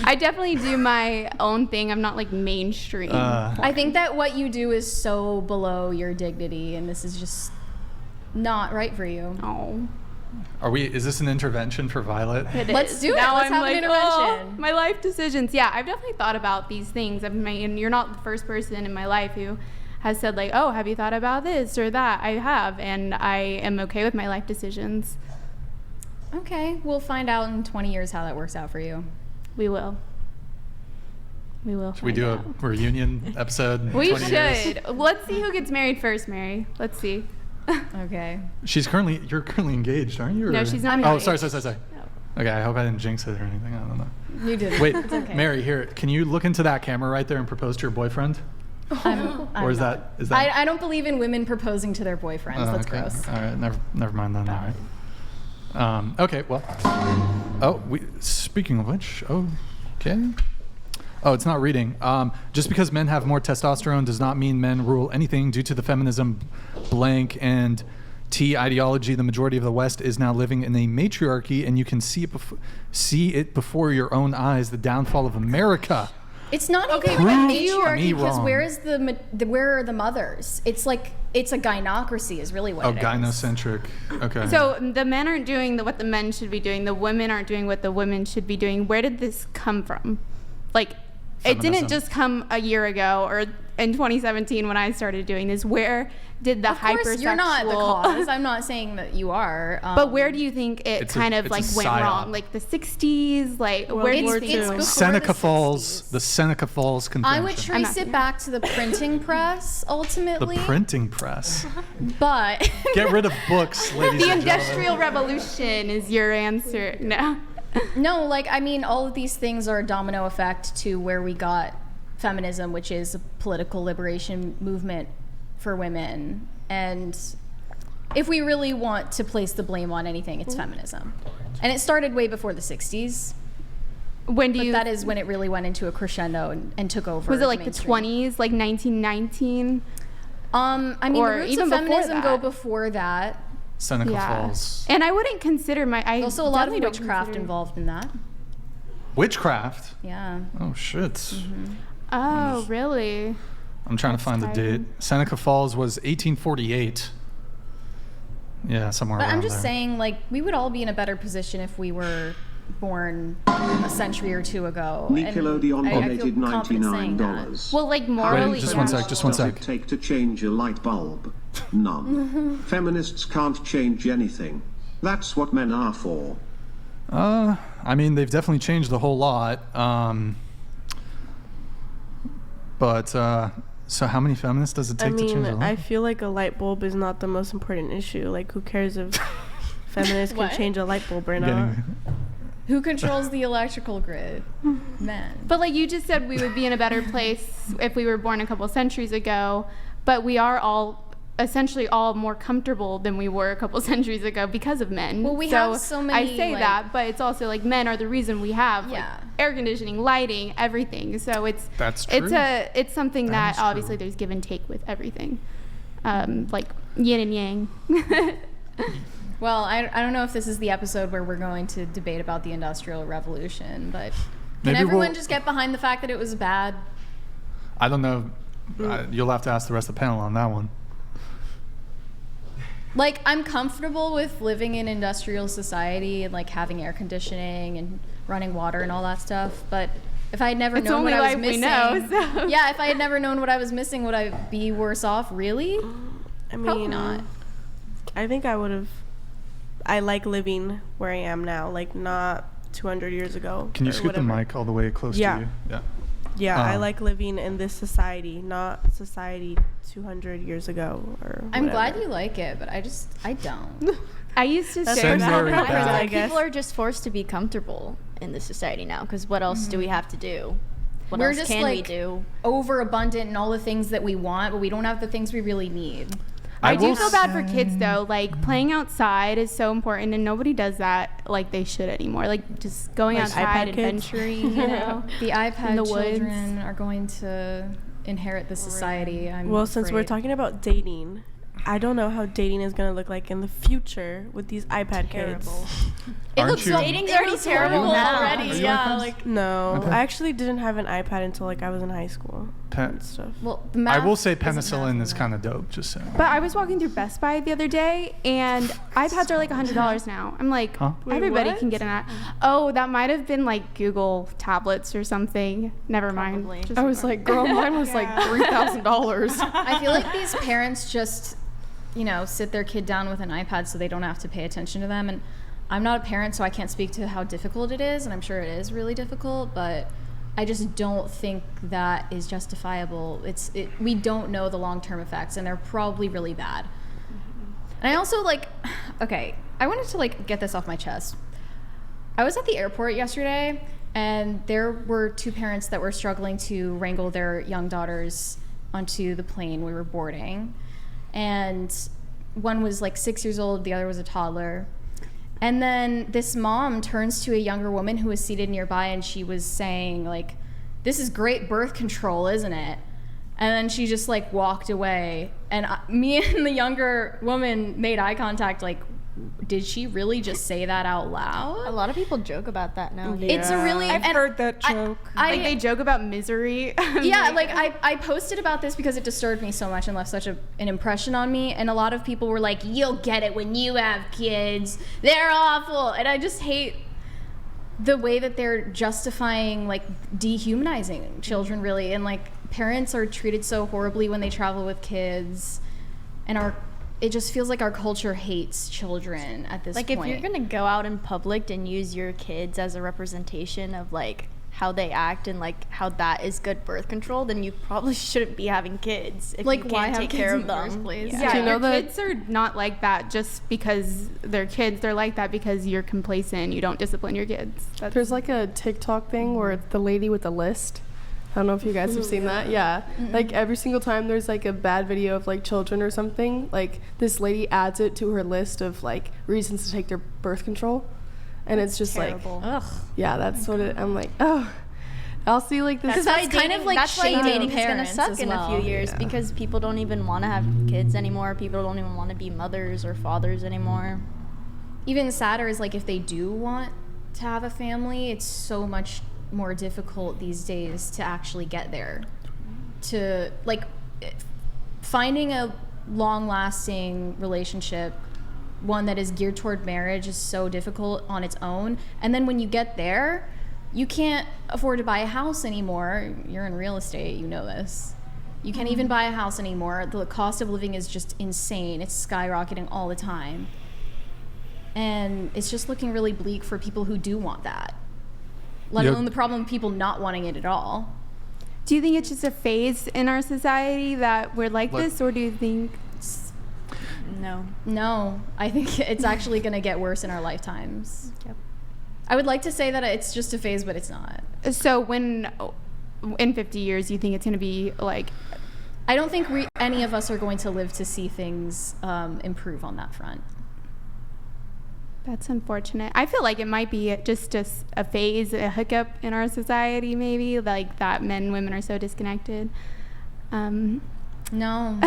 I definitely do my own thing. I'm not like mainstream. I think that what you do is so below your dignity, and this is just not right for you. Oh. Is this an intervention for Violet? Let's do it. Now Let's I'm have like, an intervention. oh, my life decisions. Yeah, I've definitely thought about these things. I mean, you're not the first person in my life who has said like, oh, have you thought about this or that? I have, and I am okay with my life decisions. Okay, we'll find out in 20 years how that works out for you. We will. Should we do a reunion episode? We 20 years? should. Let's see who gets married first, Mary. Let's see. Okay. You're currently engaged, aren't you? No, she's not Oh, married. sorry. No. Okay, I hope I didn't jinx it or anything. I don't know. You did. Wait, It's okay. Mary, here, can you look into that camera right there and propose to your boyfriend? Or is that? I don't believe in women proposing to their boyfriends. That's okay. gross. All right, never mind then. All right. Okay, well. Speaking of which, okay. Oh, it's not reading. Just because men have more testosterone does not mean men rule anything. Due to the feminism blank and T ideology, the majority of the West is now living in a matriarchy, and you can see it before your own eyes. The downfall of America. It's not even Prove a me matriarchy because wrong. where are the mothers? It's like it's a gynocracy is really what it is. Gynocentric. Okay. So the men aren't doing what the men should be doing. The women aren't doing what the women should be doing. Where did this come from? Like, it didn't Feminism. just come a year ago or in 2017 when I started doing this. Where did the Of course, hypersexual... you're not the cause. I'm not saying that you are. But where do you think it It's kind of a like went psyop. wrong? Like the 60s? Like where do you It's think? before Seneca the Falls, 60s. the Seneca Falls Convention. I would trace it back to the printing press the ultimately. printing press. But Get rid of books, ladies The and Industrial gentlemen. Revolution is your answer. No. no, like I mean, all of these things are a domino effect to where we got feminism, which is a political liberation movement for women. And if we really want to place the blame on anything, it's feminism. And it started way before the 60s. When do But you... that is when it really went into a crescendo and took over. Was it like the mainstream. 20s, like 1919? I mean, Or the roots even of before feminism go that? before that. Seneca Falls. And I wouldn't consider There's also a lot of definitely don't witchcraft consider- involved in that. Witchcraft? Yeah. Oh, shit. Mm-hmm. Oh, really? I'm trying to find the date. Seneca Falls was 1848. Yeah, somewhere But around I'm just there. saying, like, we would all be in a better position if we were born a century or two ago. And Nickelodeon I feel donated confident saying that. $99. Well, like morally... Wait, just one sec, just one Does sec. it take to change a light bulb? None. Feminists can't change anything. That's what men are for. I mean, they've definitely changed a whole lot. But so how many feminists does it take to change a I light? feel like a light bulb is not the most important issue. Like, who cares if feminists What? can change a light bulb or not? Getting- Who controls the electrical grid? Men. But like you just said, we would be in a better place if we were born a couple centuries ago. But we are all essentially all more comfortable than we were a couple centuries ago because of men. Well, we have so many, I say like- that, but it's also like men are the reason we have like, Yeah. air conditioning, lighting, everything. So That's true. it's something That that is obviously true. there's give and take with everything, like yin and yang. Well, I don't know if this is the episode where we're going to debate about the Industrial Revolution, but can Maybe everyone we'll- just get behind the fact that it was bad? I don't know. You'll have to ask the rest of the panel on that one. Like, I'm comfortable with living in industrial society and like having air conditioning and running water and all that stuff, but if I had never It's known only what I was life we missing, know, so. yeah, if I had never known what I was missing, would I be worse off? Really? I Probably mean, not. I think I would have. I like living where I am now, like not 200 years ago. Can you or scoot whatever. the mic all the way close Yeah. to you? Yeah. Yeah, I Um, like living in this society, not society 200 years ago or I'm glad whatever. you like it, but I don't. I used to That's say Send that. Mary personal back. preference, I Like, guess. people are just forced to be comfortable in this society now, because what else do we have to do? What We're else just can like we do? overabundant in all the things that we want, but we don't have the things we really need. I do will feel bad for kids though. Like playing outside is so important, and nobody does that like they should anymore. Like just going Like outside, iPad kids? adventuring, you know. The iPad the woods. children are going to inherit the society. I'm Well, since we're afraid. talking about dating, I don't know how dating is gonna look like in the future with these iPad kids. Aren't you? Dating's already terrible now. Are you on Pens? No, Okay. I actually didn't have an iPad until like I was in high school and stuff. Well, the I math will say isn't penicillin is math. kind of dope. Just saying. But I was walking through Best Buy the other day, and iPads are like $100 now. I'm like, Huh? Wait, everybody what? can get an iPad. Oh, that might have been like Google tablets or something. Never mind. Probably. Just I was ignore it. like, girl, mine was like $3,000. I feel like these parents just, sit their kid down with an iPad so they don't have to pay attention to them. And I'm not a parent, so I can't speak to how difficult it is, and I'm sure it is really difficult, but I just don't think that is justifiable. We don't know the long-term effects, and they're probably really bad. And I also I wanted to get this off my chest. I was at the airport yesterday, and there were two parents that were struggling to wrangle their young daughters onto the plane we were boarding. And one was 6 years old, the other was a toddler. And then this mom turns to a younger woman who was seated nearby, and she was saying, this is great birth control, isn't it? And then she just walked away. And me and the younger woman made eye contact, did she really just say that out A loud? lot of people joke about that now. It's a really... I've and heard that joke. Like they joke about misery. Yeah, I posted about this because it disturbed me so much and left such an impression on me. And a lot of people were like, you'll get it when you have kids. They're awful. And I just hate the way that they're justifying, dehumanizing children, really. And, parents are treated so horribly when they travel with kids. And it just feels like our culture hates children at this point. If you're gonna go out in public and use your kids as a representation of how they act and how that is good birth control, then you probably shouldn't be having kids if you can't why have take kids care in of the them. first place? Yeah, Do you know your that- kids are not like that just because they're kids. They're like that because you're complacent. You don't discipline your kids. There's a TikTok thing where it's the lady with the list. I don't know if you guys have seen that. Yeah. Every single time there's a bad video of children or something, this lady adds it to her list of reasons to take their birth control. And it's just Terrible. yeah, that's what it, I'm oh, I'll see this. Because that's kind of that's why shaming dating is gonna parents suck as in a well. few years because people don't even want to have kids anymore. People don't even want to be mothers or fathers anymore. Even sadder is if they do want to have a family, it's so much more difficult these days to actually get there. To finding a long-lasting relationship, one that is geared toward marriage, is so difficult on its own. And then when you get there, you can't afford to buy a house anymore. You're in real estate, you know this. You can't even buy a house anymore. The cost of living is just insane. It's skyrocketing all the time. And it's just looking really bleak for people who do want that. Let Yep. alone the problem of people not wanting it at all. Do you think it's just a phase in our society that we're like this, or do you think? No. No, I think it's actually going to get worse in our lifetimes. Yep. I would like to say that it's just a phase, but it's not. So when in 50 years, you think it's going to be I don't think any of us are going to live to see things improve on that front. That's unfortunate. I feel like it might be just a phase, a hiccup in our society, maybe, that men and women are so disconnected. No,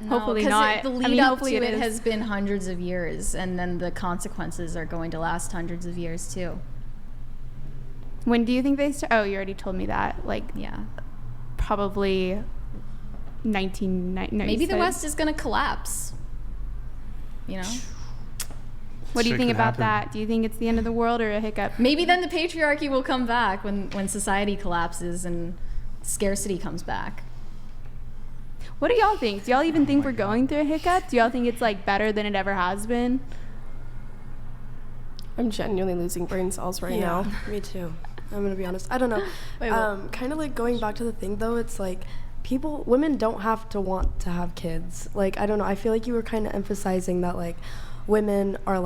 Hopefully 'cause not. The I lead mean, up hopefully to it it is. has been hundreds of years, and then the consequences are going to last hundreds of years too. When do you think they start? Oh, you already told me that. Yeah. Probably 1990. Maybe the West is going to collapse. You know? What do you Shit think could about happen. that? Do you think it's the end of the world or a hiccup? Maybe then the patriarchy will come back when society collapses and scarcity comes back. What do y'all think? Do y'all even think we're going through a hiccup? Do y'all think it's better than it ever has been? I'm genuinely losing brain cells right now. Me too. I'm gonna be honest. I don't know. Kind of going back to the thing though, it's women don't have to want to have kids. I don't know. I feel like you were kind of emphasizing that women are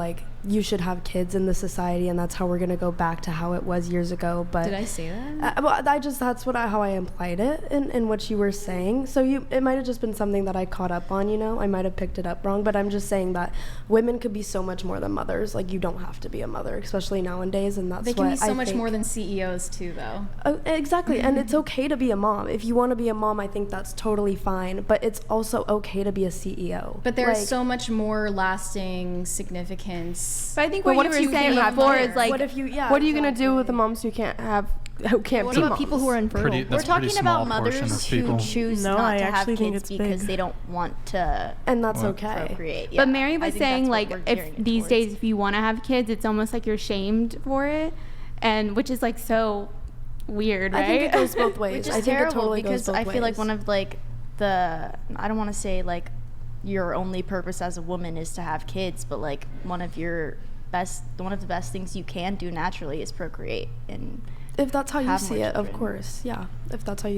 you should have kids in the society, and that's how we're gonna go back to how it was years ago. But Did I say that? well, that's how I implied it in what you were saying. So it might have just been something that I caught up on. I might have picked it up wrong, but I'm just saying that women could be so much more than mothers. Like, you don't have to be a mother, especially nowadays, and that's They can what be so I much think. more than CEOs too, though. Exactly, and it's okay to be a mom. If you want to be a mom, I think that's totally fine. But it's also okay to be a CEO. But there's Like, so much more lasting significance. But I think But what what you if were you saying can't have before kids? is like, what if you? Yeah. What are you gonna do with the exactly. moms who can't What be about moms? people who are infertile? That's We're a pretty talking about small portion mothers of who people. choose No, not I to have actually think kids it's because big. they don't want to And that's What? okay. procreate. but Yeah, Mary I was think that's saying what like we're if gearing it these towards. days if you want to have kids, it's almost like you're shamed for it, and which is like so weird, right? I think it goes both ways. Which is I think terrible it totally because goes both I feel like ways. one of like the I don't want to say like your only purpose as a woman is to have kids, but like one of the best things you can do naturally is procreate. And if that's how you have see more it, of children. course, yeah. If that's how you